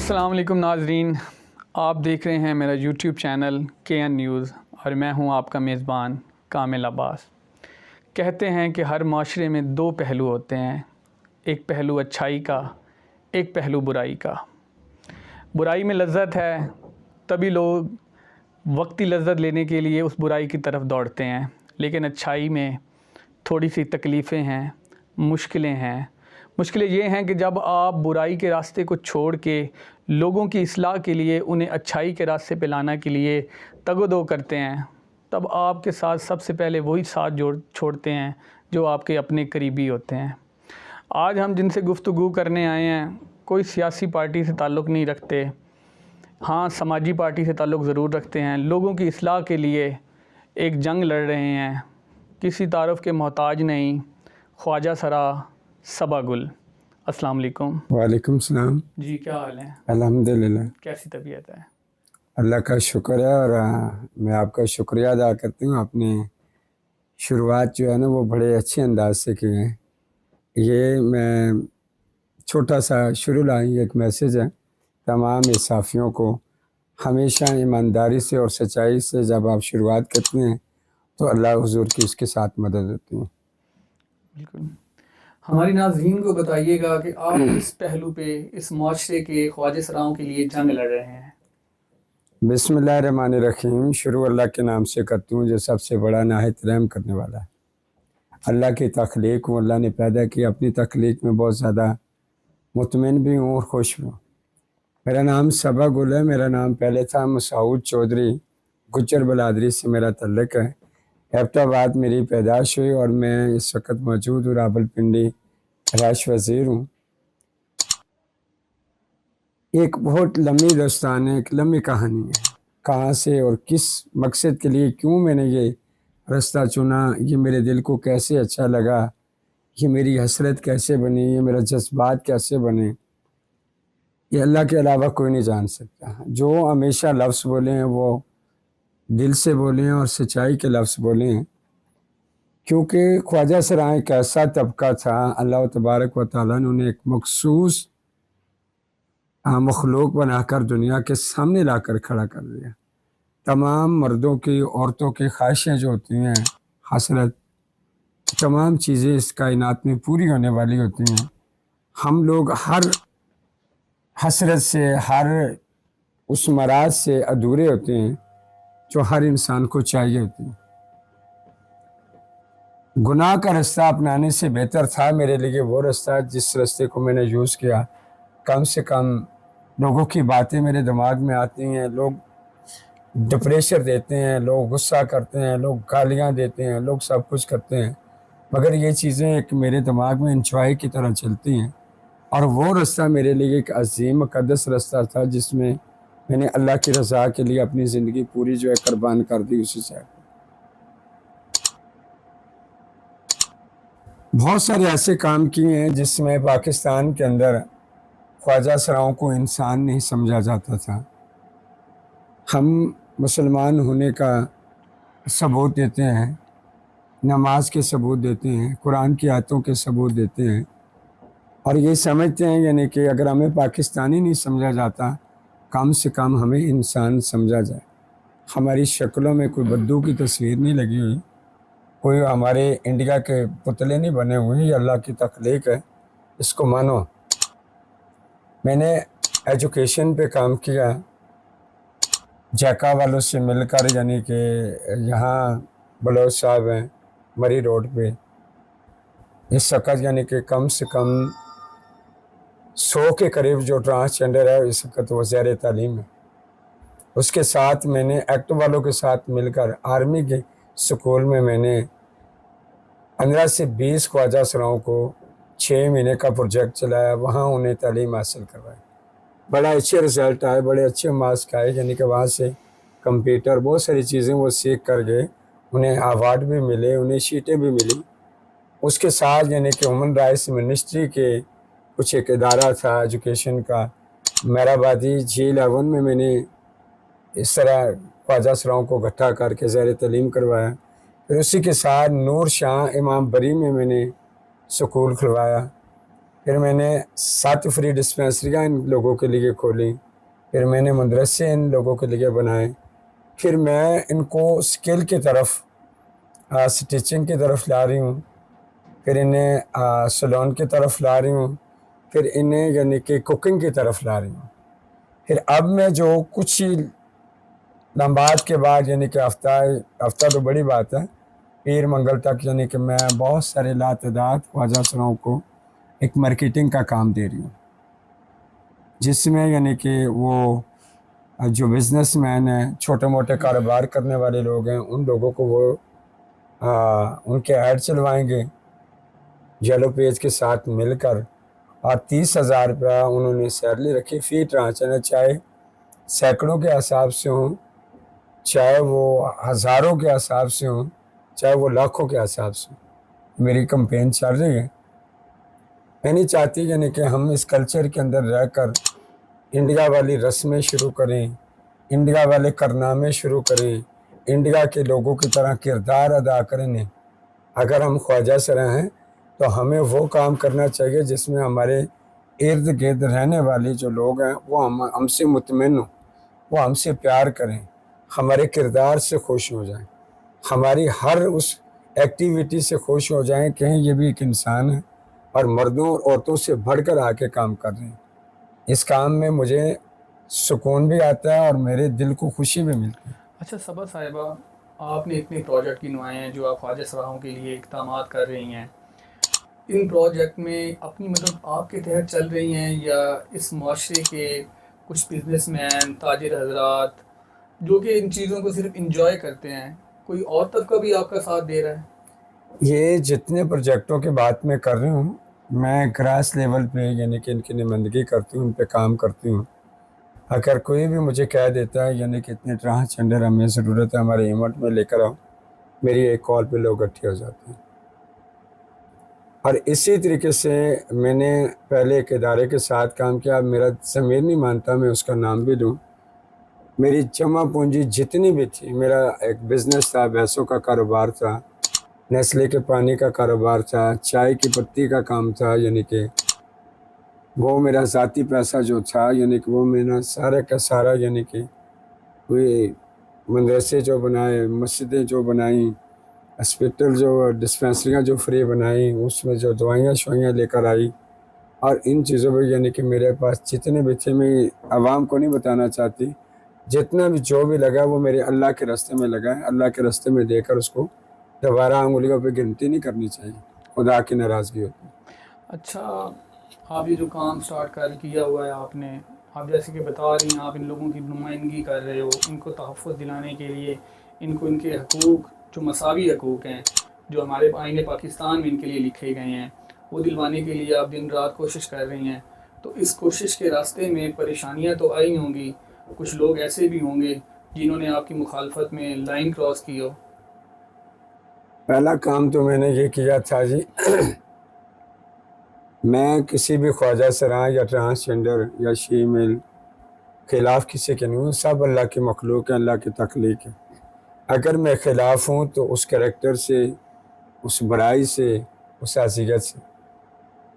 السلام علیکم ناظرین، آپ دیکھ رہے ہیں میرا یوٹیوب چینل KN نیوز اور میں ہوں آپ کا میزبان کامل عباس۔ کہتے ہیں کہ ہر معاشرے میں دو پہلو ہوتے ہیں، ایک پہلو اچھائی کا، ایک پہلو برائی کا۔ برائی میں لذت ہے، تبھی لوگ وقتی لذت لینے کے لیے اس برائی کی طرف دوڑتے ہیں، لیکن اچھائی میں تھوڑی سی تکلیفیں ہیں، مشکلیں ہیں۔ مشکلیں یہ ہیں کہ جب آپ برائی کے راستے کو چھوڑ کے لوگوں کی اصلاح کے لیے، انہیں اچھائی کے راستے پہ لانا کے لیے تگ و دو کرتے ہیں، تب آپ کے ساتھ سب سے پہلے وہی ساتھ چھوڑتے ہیں جو آپ کے اپنے قریبی ہوتے ہیں۔ آج ہم جن سے گفتگو کرنے آئے ہیں، کوئی سیاسی پارٹی سے تعلق نہیں رکھتے، ہاں سماجی پارٹی سے تعلق ضرور رکھتے ہیں، لوگوں کی اصلاح کے لیے ایک جنگ لڑ رہے ہیں، کسی تعارف کے محتاج نہیں، خواجہ سرا صبا گل۔ السلام علیکم۔ وعلیکم السلام۔ جی کیا حال ہے؟ الحمدللہ، کیسی طبیعت ہے؟ اللہ کا شکر ہے، اور میں آپ کا شکریہ ادا کرتی ہوں۔ آپ نے شروعات جو ہے نا وہ بڑے اچھے انداز سے کی ہیں۔ یہ میں چھوٹا سا شروع لائی ایک میسیج ہے تمام صحافیوں کو، ہمیشہ ایمانداری سے اور سچائی سے جب آپ شروعات کرتے ہیں تو اللہ حضور کی اس کے ساتھ مدد ہوتی ہے۔ بالکل۔ ہماری ناظرین کو بتائیے گا کہ آپ اس پہلو پہ اس معاشرے کے خواجہ سراؤں کے لیے جنگ لڑ رہے ہیں۔ بسم اللہ الرحمن الرحیم۔ شروع اللہ کے نام سے کرتی ہوں جو سب سے بڑا نہایت رحم کرنے والا ہے۔ اللہ کی تخلیق کو اللہ نے پیدا کی، اپنی تخلیق میں بہت زیادہ مطمئن بھی ہوں اور خوش بھی ہوں۔ میرا نام صبا گل ہے، میرا نام پہلے تھا مسعود چودھری، گجر بلادری سے میرا تعلق ہے۔ ایبٹ آباد میری پیدائش ہوئی اور میں اس وقت موجود ہوں راولپنڈی، رہائش وزیر ہوں۔ ایک بہت لمبی داستان ہے، ایک لمبی کہانی ہے، کہاں سے اور کس مقصد کے لیے کیوں میں نے یہ راستہ چنا، یہ میرے دل کو کیسے اچھا لگا، یہ میری حسرت کیسے بنی، یہ میرا جذبات کیسے بنے، یہ اللہ کے علاوہ کوئی نہیں جان سکتا۔ جو ہمیشہ لفظ بولے ہیں وہ دل سے بولے ہیں اور سچائی کے لفظ بولے ہیں، کیونکہ خواجہ سرا ایک ایسا طبقہ تھا، اللہ تبارک و تعالیٰ نے انہیں ایک مخصوص مخلوق بنا کر دنیا کے سامنے لا کر کھڑا کر دیا۔ تمام مردوں کی، عورتوں کی خواہشیں جو ہوتی ہیں، حسرت، تمام چیزیں اس کائنات میں پوری ہونے والی ہوتی ہیں۔ ہم لوگ ہر حسرت سے، ہر اس مراد سے ادھورے ہوتے ہیں جو ہر انسان کو چاہیے ہوتی ہے۔ گناہ کا راستہ اپنانے سے بہتر تھا میرے لیے وہ راستہ جس راستے کو میں نے یوز کیا۔ کم سے کم لوگوں کی باتیں میرے دماغ میں آتی ہیں، لوگ ڈپریشر دیتے ہیں، لوگ غصہ کرتے ہیں، لوگ گالیاں دیتے ہیں، لوگ سب کچھ کرتے ہیں، مگر یہ چیزیں ایک میرے دماغ میں انجوائے کی طرح چلتی ہیں۔ اور وہ راستہ میرے لیے ایک عظیم مقدس راستہ تھا جس میں میں نے اللہ کی رضا کے لیے اپنی زندگی پوری جو ہے قربان کر دی۔ اسی سے بہت سارے ایسے کام کیے ہیں جس میں پاکستان کے اندر خواجہ سراؤں کو انسان نہیں سمجھا جاتا تھا۔ ہم مسلمان ہونے کا ثبوت دیتے ہیں، نماز کے ثبوت دیتے ہیں، قرآن کی آیتوں کے ثبوت دیتے ہیں، اور یہ سمجھتے ہیں یعنی کہ اگر ہمیں پاکستانی نہیں سمجھا جاتا، کم سے کم ہمیں انسان سمجھا جائے۔ ہماری شکلوں میں کوئی بدو کی تصویر نہیں لگی ہوئی، کوئی ہمارے انڈیا کے پتلے نہیں بنے ہوئے، یہ اللہ کی تخلیق ہے، اس کو مانو۔ میں نے ایجوکیشن پہ کام کیا جیکا والوں سے مل کر، یعنی کہ یہاں بلوچ صاحب ہیں مری روڈ پہ، اس وقت یعنی کہ کم سے کم 100 کے قریب جو ٹرانسجنڈر ہے اس وقت وہ زیر تعلیم ہے۔ اس کے ساتھ میں نے ایکٹ والوں کے ساتھ مل کر آرمی کے سکول میں نے 15 سے 20 خواجہ سراؤں کو 6 مہینے کا پروجیکٹ چلایا، وہاں انہیں تعلیم حاصل کروائی۔ بڑا اچھے رزلٹ آئے، بڑے اچھے مارکس آئے، یعنی کہ وہاں سے کمپیوٹر بہت ساری چیزیں وہ سیکھ کر گئے، انہیں ایوارڈ بھی ملے، انہیں شیٹیں بھی ملی۔ اس کے ساتھ یعنی کہ ہیومن رائٹس منسٹری کے کچھ ایک ادارہ تھا ایجوکیشن کا، مہرآبادی G11 میں نے اس طرح خواجہ سراؤں کو اکٹھا کر کے زیر تعلیم کروایا۔ پھر اسی کے ساتھ نور شاہ امام بری میں نے سکول کھلوایا۔ پھر میں نے 7 فری ڈسپینسریاں ان لوگوں کے لیے کھولیں، پھر میں نے مدرسے ان لوگوں کے لیے بنائے، پھر میں ان کو اسکل کی طرف سٹیچنگ کی طرف لا رہی ہوں، پھر انہیں سلون کی طرف لا رہی ہوں، پھر انہیں یعنی کہ کوکنگ کی طرف لا رہی ہوں۔ پھر اب میں جو کچھ ہی لمبات کے بعد یعنی کہ ہفتہ تو بڑی بات ہے، پیر منگل تک یعنی کہ میں بہت سارے لاتعداد خواجہ سراؤں کو ایک مارکیٹنگ کا کام دے رہی ہوں، جس میں یعنی کہ وہ جو بزنس مین ہیں، چھوٹے موٹے کاروبار کرنے والے لوگ ہیں، ان لوگوں کو وہ ان کے ایڈ چلوائیں گے یلو پیج کے ساتھ مل کر، اور 30,000 روپیہ انہوں نے سیلری رکھی فی ٹرانچ، چاہے سینکڑوں کے حساب سے ہوں، چاہے وہ ہزاروں کے حساب سے ہوں، چاہے وہ لاکھوں کے حساب سے ہوں۔ میری کمپین چل رہی ہے۔ میں نہیں چاہتی یعنی کہ ہم اس کلچر کے اندر رہ کر انڈیا والی رسمیں شروع کریں، انڈیا والے کارنامے شروع کریں، انڈیا کے لوگوں کی طرح کردار ادا کریں۔ نہیں، اگر ہم خواجہ سرا ہیں تو ہمیں وہ کام کرنا چاہیے جس میں ہمارے ارد گرد رہنے والے جو لوگ ہیں وہ ہم سے مطمئن ہوں، وہ ہم سے پیار کریں، ہمارے کردار سے خوش ہو جائیں، ہماری ہر اس ایکٹیویٹی سے خوش ہو جائیں، کہیں یہ بھی ایک انسان ہے اور مردوں اور عورتوں سے بڑھ کر آ کے کام کر رہے ہیں۔ اس کام میں مجھے سکون بھی آتا ہے اور میرے دل کو خوشی بھی ملتی ہے۔ اچھا صبا صاحبہ، آپ نے اتنے پروجیکٹ گنوائے ہیں جو آپ خواجہ سراؤں کے لیے اقدامات کر رہی ہیں، ان پروجیکٹ میں اپنی مطلب آپ کے تحت چل رہی ہیں یا اس معاشرے کے کچھ بزنس مین تاجر حضرات جو کہ ان چیزوں کو صرف انجوائے کرتے ہیں، کوئی اور طبقہ بھی آپ کا ساتھ دے رہا ہے؟ یہ جتنے پروجیکٹوں کی بات میں کر رہی ہوں، میں گراس لیول پہ یعنی کہ ان کی نمائندگی کرتی ہوں، ان پہ کام کرتی ہوں۔ اگر کوئی بھی مجھے کہہ دیتا ہے یعنی کہ اتنے ٹرانسجینڈر ہمیں ضرورت ہے، ہمارے ایونٹ میں لے کر آؤ، میری ایک کال پہ لوگ اکٹھے ہو جاتے ہیں۔ اور اسی طریقے سے میں نے پہلے ایک ادارے کے ساتھ کام کیا، میرا ضمیر نہیں مانتا میں اس کا نام بھی لوں، میری جمع پونجی جتنی بھی تھی، میرا ایک بزنس تھا، بھینسوں کا کاروبار تھا، نیسلے کے پانی کا کاروبار تھا، چائے کی پتی کا کام تھا، یعنی کہ وہ میرا ذاتی پیسہ جو تھا، یعنی کہ وہ میرا سارا کا سارا یعنی کہ کوئی مدرسے جو بنائے، مسجدیں جو بنائیں، ہاسپٹل جو ڈسپینسریاں جو فری بنائیں، اس میں جو دوائیاں شوائیاں لے کر آئی، اور ان چیزوں پہ یعنی کہ میرے پاس جتنے بھی تھے، میں عوام کو نہیں بتانا چاہتی، جتنا بھی جو بھی لگا وہ میرے اللہ کے راستے میں لگا ہے، اللہ کے راستے میں دے کر اس کو دوبارہ انگلیوں پہ گنتی نہیں کرنی چاہیے، خدا کی ناراضگی ہوتی ہے۔ اچھا، آپ یہ جو کام سٹارٹ کیا ہوا ہے آپ جیسے کہ بتا رہی ہیں، آپ ان لوگوں کی نمائندگی کر رہے ہو، ان کو تحفظ دلانے کے لیے، ان کو ان کے حقوق جو مساوی حقوق ہیں جو ہمارے آئین پاکستان میں ان کے لیے لکھے گئے ہیں وہ دلوانے کے لیے آپ دن رات کوشش کر رہی ہیں، تو اس کوشش کے راستے میں پریشانیاں تو آئی ہوں گی، کچھ لوگ ایسے بھی ہوں گے جنہوں نے آپ کی مخالفت میں لائن کراس کی ہو؟ پہلا کام تو میں نے یہ کیا تھا جی، میں کسی بھی خواجہ سراں یا ٹرانسجینڈر یا شیمیل خلاف کسی کے نہیں ہوں، سب اللہ کی مخلوق ہے، اللہ کی تخلیق ہے۔ اگر میں خلاف ہوں تو اس کریکٹر سے، اس برائی سے، اس اذیت سے،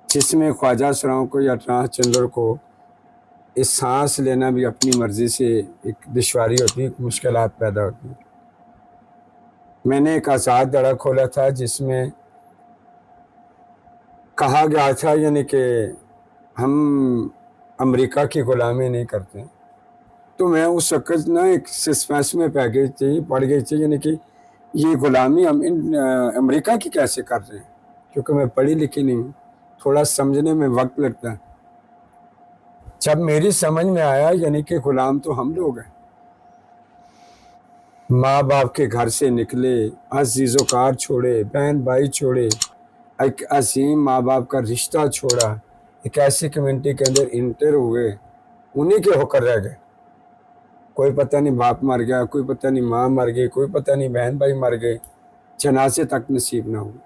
جس میں خواجہ سراؤں کو یا ٹرانسجینڈر کو اس سانس لینا بھی اپنی مرضی سے ایک دشواری ہوتی ہے، ایک مشکلات پیدا ہوتی ہیں۔ میں نے ایک آزاد دڑا کھولا تھا جس میں کہا گیا تھا یعنی کہ ہم امریکہ کی غلامی نہیں کرتے، تو میں اس وقت نا ایک سسپینس میں پڑ گئی تھی یعنی کہ یہ غلامی ہم امریکہ کی کیسے کر رہے ہیں، کیونکہ میں پڑھی لکھی نہیں ہوں، تھوڑا سمجھنے میں وقت لگتا ہے۔ جب میری سمجھ میں آیا یعنی کہ غلام تو ہم لوگ ہیں، ماں باپ کے گھر سے نکلے، عزیز و کار چھوڑے، بہن بھائی چھوڑے، ایک عظیم ماں باپ کا رشتہ چھوڑا، ایک ایسی کمیونٹی کے اندر انٹر ہوئے، انہی کے ہو کر رہ گئے، کوئی پتہ نہیں باپ مر گیا، کوئی پتہ نہیں ماں مر گئی، کوئی پتہ نہیں بہن بھائی مر گئے، جنازے تک نصیب نہ ہوئے۔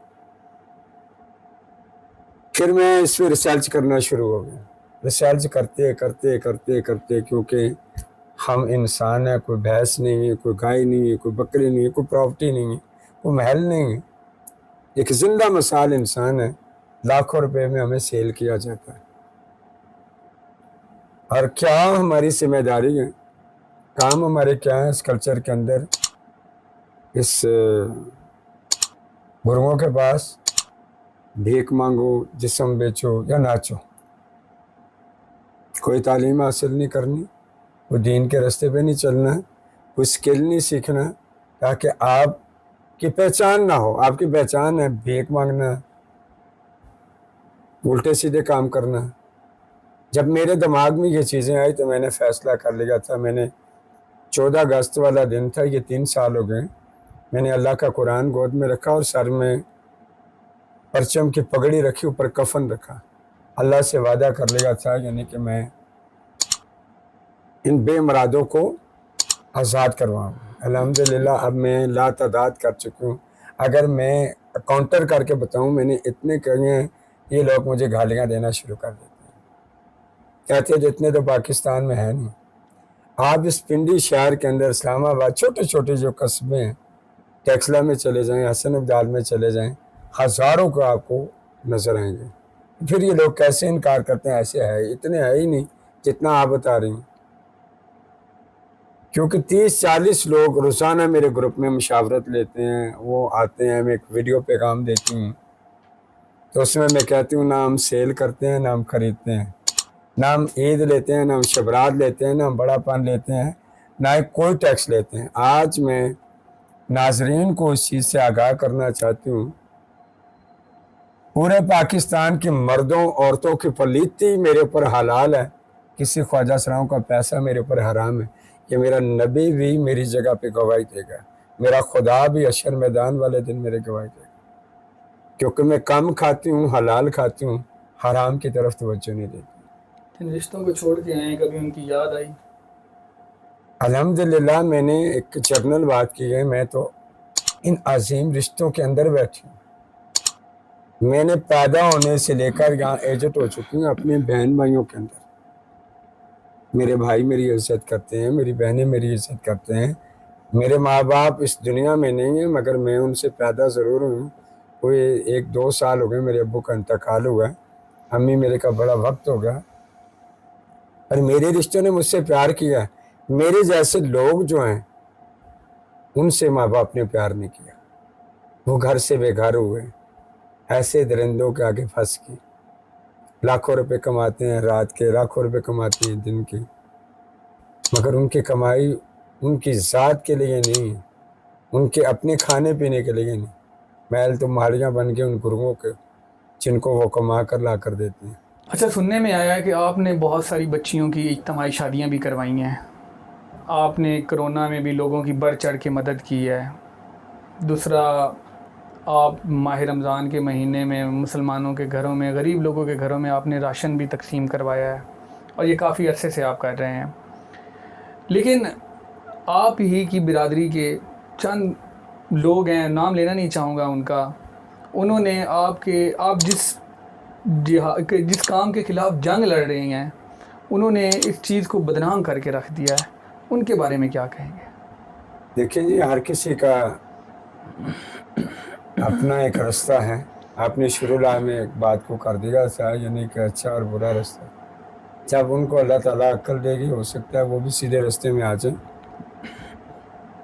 پھر میں اس پہ ریسرچ کرنا شروع ہو گیا، ریسرچ کرتے کرتے کرتے کرتے، کیونکہ ہم انسان ہیں، کوئی بھینس نہیں ہے، کوئی گائے نہیں ہے، کوئی بکری نہیں ہے، کوئی پراپرٹی نہیں ہے، کوئی محل نہیں ہے، ایک زندہ مثال انسان ہے، لاکھوں روپے میں ہمیں سیل کیا جاتا ہے۔ اور کیا ہماری ذمہ داری ہے، کام ہمارے کیا ہے اس کلچر کے اندر؟ اس گروہوں کے پاس بھیک مانگو، جسم بیچو یا ناچو، کوئی تعلیم حاصل نہیں کرنی، کوئی دین کے راستے پہ نہیں چلنا، کوئی اسکل نہیں سیکھنا تاکہ آپ کی پہچان نہ ہو۔ آپ کی پہچان ہے بھیک مانگنا، الٹے سیدھے کام کرنا۔ جب میرے دماغ میں یہ چیزیں آئی تو میں نے فیصلہ کر لیا تھا، میں نے 14 اگست والا دن تھا، یہ 3 سال ہو گئے، میں نے اللہ کا قرآن گود میں رکھا اور سر میں پرچم کی پگڑی رکھی، اوپر کفن رکھا، اللہ سے وعدہ کر لیا تھا یعنی کہ میں ان بے مرادوں کو آزاد کرواؤں۔ الحمدللہ اب میں لا تعداد کر چکی ہوں۔ اگر میں کاؤنٹر کر کے بتاؤں میں نے اتنے کیے ہیں، یہ لوگ مجھے گالیاں دینا شروع کر دیتے ہیں، کہتے ہیں جتنے تو پاکستان میں ہیں نہیں۔ آپ اس پنڈی شہر کے اندر اسلام آباد چھوٹے چھوٹے جو قصبے ہیں، ٹیکسلا میں چلے جائیں، حسن ابدال میں چلے جائیں، ہزاروں کو آپ کو نظر آئیں گے۔ پھر یہ لوگ کیسے انکار کرتے ہیں؟ ایسے ہے اتنے ہے ہی نہیں جتنا آپ بتا رہی ہیں، کیونکہ 30-40 لوگ روزانہ میرے گروپ میں مشاورت لیتے ہیں، وہ آتے ہیں، میں ایک ویڈیو پیغام دیتی ہوں تو اس میں کہتی ہوں نہ ہم سیل کرتے ہیں، نہ ہم خریدتے ہیں، نہ ہم عید لیتے ہیں، نہ ہم شبرات لیتے ہیں، نہ ہم بڑا پان لیتے ہیں، نہ ہی کوئی ٹیکس لیتے ہیں۔ آج میں ناظرین کو اس چیز سے آگاہ کرنا چاہتی ہوں، پورے پاکستان کے مردوں عورتوں کی پلیتی میرے اوپر حلال ہے، کسی خواجہ سراؤں کا پیسہ میرے اوپر حرام ہے، کہ میرا نبی بھی میری جگہ پہ گواہی دے گا، میرا خدا بھی حشر میدان والے دن میرے گواہی دے گا، کیونکہ میں کم کھاتی ہوں، حلال کھاتی ہوں، حرام کی طرف توجہ نہیں دیتی۔ جن رشتوں کو چھوڑ کے آئے کبھی ان کی یاد آئی؟ الحمدللہ میں نے ایک جرنل بات کی ہے، میں تو ان عظیم رشتوں کے اندر بیٹھی ہوں۔ میں نے پیدا ہونے سے لے کر یہاں ایجٹ ہو چکی ہوں اپنے بہن بھائیوں کے اندر۔ میرے بھائی میری عزت کرتے ہیں، میری بہنیں میری عزت کرتے ہیں، میرے ماں باپ اس دنیا میں نہیں ہیں مگر میں ان سے پیدا ضرور ہوں۔ کوئی 1-2 سال ہو گئے میرے ابو کا انتقال ہوا، امی میرے کا بڑا وقت ہو گیا، اور میرے رشتوں نے مجھ سے پیار کیا۔ میرے جیسے لوگ جو ہیں ان سے ماں باپ نے پیار نہیں کیا، وہ گھر سے بے گھر ہوئے، ایسے درندوں کے آگے پھنس کے لاکھوں روپے کماتے ہیں رات کے، لاکھوں روپے کماتے ہیں دن کے، مگر ان کی کمائی ان کی ذات کے لیے نہیں، ان کے اپنے کھانے پینے کے لیے نہیں، محل تو مالیاں بن کے ان گروہوں کے جن کو وہ کما کر لا کر دیتے ہیں۔ اچھا، سننے میں آیا ہے کہ آپ نے بہت ساری بچیوں کی اجتماعی شادیاں بھی کروائی ہیں، آپ نے کرونا میں بھی لوگوں کی بڑھ چڑھ کے مدد کی ہے، دوسرا آپ ماہ رمضان کے مہینے میں مسلمانوں کے گھروں میں، غریب لوگوں کے گھروں میں آپ نے راشن بھی تقسیم کروایا ہے، اور یہ کافی عرصے سے آپ کر رہے ہیں۔ لیکن آپ ہی کی برادری کے چند لوگ ہیں، نام لینا نہیں چاہوں گا ان کا، انہوں نے آپ جس کام کے خلاف جنگ لڑ رہے ہیں انہوں نے اس چیز کو بدنام کر کے رکھ دیا ہے، ان کے بارے میں کیا کہیں گے؟ دیکھیں جی، ہر کسی کا اپنا ایک راستہ ہے۔ آپ نے شروع میں ایک بات کو کر دیا تھا، یعنی کہ اچھا اور برا راستہ، جب ان کو اللہ تعالیٰ عقل دے گی ہو سکتا ہے وہ بھی سیدھے راستے میں آ جائیں۔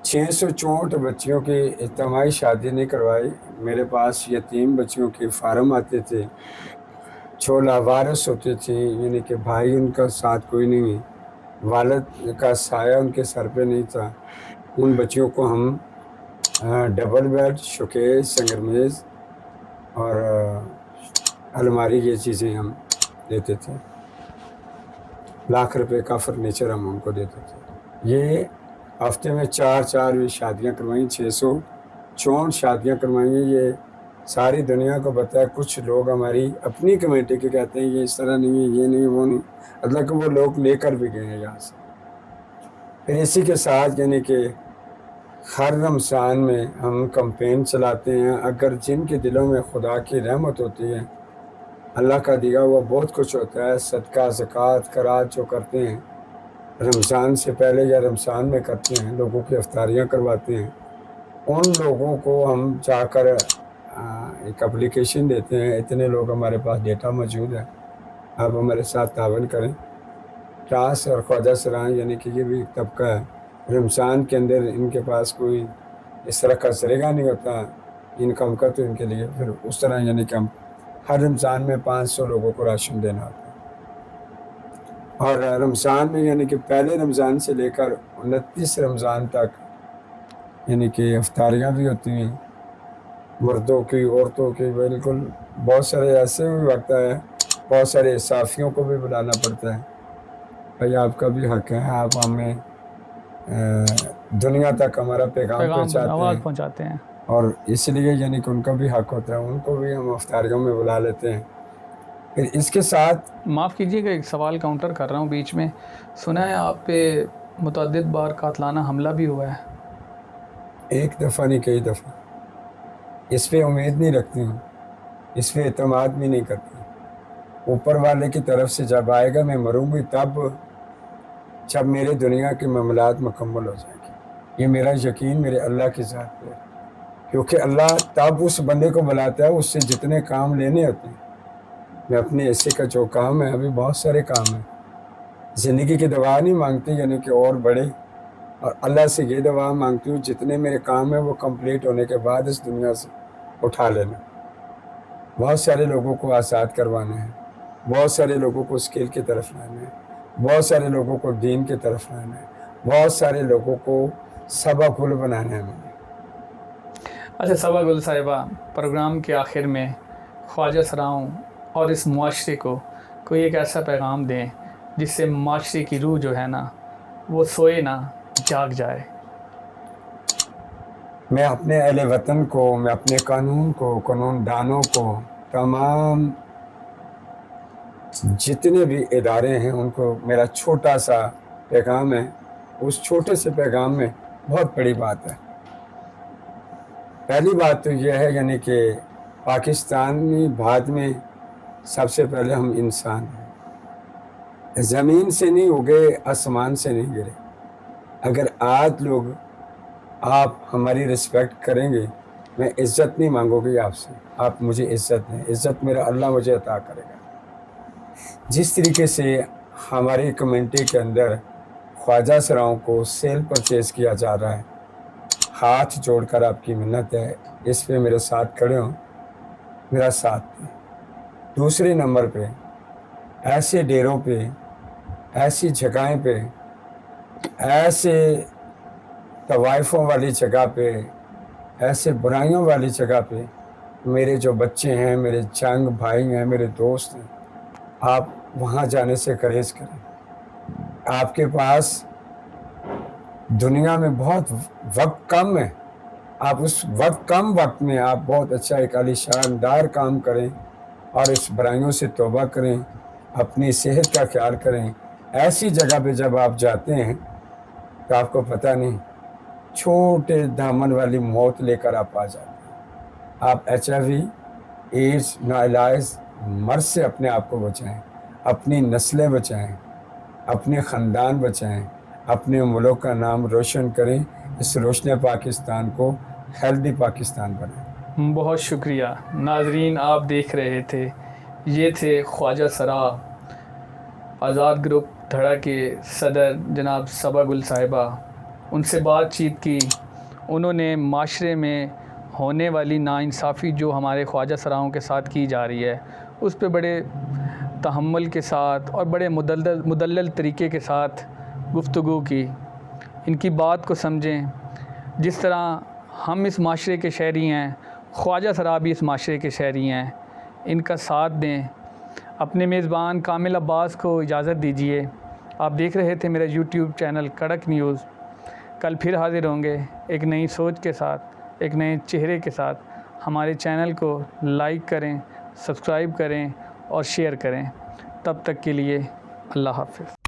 664 بچیوں کی اجتماعی شادی نہیں کروائی، میرے پاس یتیم بچیوں کے فارم آتے تھے، جو لاوارث ہوتے تھے، یعنی کہ بھائی ان کا ساتھ کوئی نہیں، والد کا سایہ ان کے سر پہ نہیں تھا، ان بچیوں کو ہم ڈبل بیڈ، شوکیس، سنگر میز اور الماری یہ چیزیں ہم دیتے تھے، لاکھ روپے کا فرنیچر ہم ان کو دیتے تھے۔ یہ ہفتے میں 4 بھی شادیاں کروائیں، 664 شادیاں کروائیں۔ یہ ساری دنیا کو پتہ ہے، کچھ لوگ ہماری اپنی کمیٹی کے کہتے ہیں یہ اس طرح نہیں ہے، یہ نہیں، وہ نہیں، اللہ کہ وہ لوگ لے کر بھی گئے ہیں یہاں سے۔ پھر اسی کے ساتھ یعنی کہ ہر رمضان میں ہم کمپین چلاتے ہیں، اگر جن کے دلوں میں خدا کی رحمت ہوتی ہے، اللہ کا دیا ہوا بہت کچھ ہوتا ہے، صدقہ، زکوٰۃ، خیرات جو کرتے ہیں رمضان سے پہلے یا رمضان میں کرتے ہیں، لوگوں کی افطاریاں کرواتے ہیں، ان لوگوں کو ہم جا کر ایک اپلیکیشن دیتے ہیں، اتنے لوگ ہمارے پاس ڈیٹا موجود ہے، آپ ہمارے ساتھ تعاون کریں۔ ٹاس اور خواجہ سراں یعنی کہ یہ بھی ایک طبقہ ہے، رمضان کے اندر ان کے پاس کوئی اس طرح کا ذریعہ نہیں ہوتا انکم کا، تو ان کے لیے پھر اس طرح یعنی کہ ہم ہر رمضان میں 500 لوگوں کو راشن دینا ہوتا ہے، اور رمضان میں یعنی کہ پہلے رمضان سے لے کر 29 رمضان تک یعنی کہ افطاریاں بھی ہوتی ہیں، مردوں کی، عورتوں کی، بالکل بہت سارے ایسے بھی وقت ہے، بہت سارے صحافیوں کو بھی بلانا پڑتا ہے، بھائی آپ کا بھی حق ہے، آپ ہمیں دنیا تک ہمارا پیغام آواز پہنچاتے پہنچاتے ہیں۔ اور اس لیے یعنی کہ ان کا بھی حق ہوتا ہے، ان کو بھی ہم افطاریوں میں بلا لیتے ہیں۔ پھر اس کے ساتھ معاف کیجیے کہ ایک سوال کاؤنٹر کر رہا ہوں بیچ میں، سنا ہے آپ پہ متعدد بار قاتلانہ حملہ بھی ہوا ہے؟ ایک دفعہ نہیں، کئی دفعہ۔ اس پہ امید نہیں رکھتی ہوں، اس پہ اعتماد بھی نہیں کرتی۔ اوپر والے کی طرف سے جب آئے گا میں مروں گی تب، جب میرے دنیا کے معاملات مکمل ہو جائیں گے۔ یہ میرا یقین میرے اللہ کی ذات پہ ہے، کیونکہ اللہ تب اس بندے کو بلاتا ہے اس سے جتنے کام لینے ہوتے ہیں۔ میں اپنے حصے کا جو کام ہے، ابھی بہت سارے کام ہیں، زندگی کی دعا نہیں مانگتی یعنی کہ اور بڑے، اور اللہ سے یہ دعا مانگتی ہوں جتنے میرے کام ہیں وہ کمپلیٹ ہونے کے بعد اس دنیا سے اٹھا لینا۔ بہت سارے لوگوں کو آزاد کروانا ہے، بہت سارے لوگوں کو اسکل کی طرف لانا ہے، بہت سارے لوگوں کو دین کی طرف لانا ہے، بہت سارے لوگوں کو سبق گل بنانا ہے میں نے۔ اچھا صبا گل صاحبہ، پروگرام کے آخر میں خواجہ سراؤں اور اس معاشرے کو کوئی ایک ایسا پیغام دیں جس سے معاشرے کی روح جو ہے نا وہ سوئے نہ، جاگ جائے۔ میں اپنے اہل وطن کو، میں اپنے قانون کو، قانون دانوں کو، تمام جتنے بھی ادارے ہیں ان کو میرا چھوٹا سا پیغام ہے۔ اس چھوٹے سے پیغام میں بہت بڑی بات ہے۔ پہلی بات تو یہ ہے یعنی کہ پاکستانی بات میں سب سے پہلے ہم انسان ہیں، زمین سے نہیں اگے، آسمان سے نہیں گرے۔ اگر آج لوگ آپ ہماری رسپیکٹ کریں گے، میں عزت نہیں مانگو گی آپ سے، آپ مجھے عزت دیں، عزت میرا اللہ مجھے عطا کرے گا۔ جس طریقے سے ہماری کمیونٹی کے اندر خواجہ سراؤں کو سیل پرچیز کیا جا رہا ہے، ہاتھ جوڑ کر آپ کی منت ہے، اس پہ میرے ساتھ کھڑے ہوں، میرا ساتھ دیں۔ دوسرے نمبر پہ ایسے ڈیروں پہ، ایسی جگہیں پہ، ایسے طوائفوں والی جگہ پہ، ایسے برائیوں والی جگہ پہ میرے جو بچے ہیں، میرے جنگ بھائی ہیں، میرے دوست ہیں، آپ وہاں جانے سے گریز کریں۔ آپ کے پاس دنیا میں بہت وقت کم ہے، آپ اس کم وقت میں آپ بہت اچھا ایک عالی شاندار کام کریں اور اس برائیوں سے توبہ کریں، اپنی صحت کا خیال کریں۔ ایسی جگہ پہ جب آپ جاتے ہیں تو آپ کو پتہ نہیں، چھوٹے دامن والی موت لے کر آپ آ جاتے ہیں۔ آپ HIV، ایڈز، ناعلاج مرض سے اپنے آپ کو بچائیں، اپنی نسلیں بچائیں، اپنے خاندان بچائیں، اپنے ملک کا نام روشن کریں، اس روشن پاکستان کو ہیلدی پاکستان بنائیں۔ بہت شکریہ ناظرین، آپ دیکھ رہے تھے، یہ تھے خواجہ سرا، آزاد گروپ دھڑا کے صدر جناب صبا گل صاحبہ۔ ان سے بات چیت کی، انہوں نے معاشرے میں ہونے والی ناانصافی جو ہمارے خواجہ سراؤں کے ساتھ کی جا رہی ہے اس پہ بڑے تحمل کے ساتھ اور بڑے مدلل طریقے کے ساتھ گفتگو کی۔ ان کی بات کو سمجھیں، جس طرح ہم اس معاشرے کے شہری ہیں، خواجہ سرا بھی اس معاشرے کے شہری ہیں، ان کا ساتھ دیں۔ اپنے میزبان کامل عباس کو اجازت دیجیے۔ آپ دیکھ رہے تھے میرا YouTube چینل کڑک نیوز۔ کل پھر حاضر ہوں گے ایک نئی سوچ کے ساتھ، ایک نئے چہرے کے ساتھ۔ ہمارے چینل کو لائک کریں، سبسکرائب کریں اور شیئر کریں۔ تب تک کے لیے اللہ حافظ۔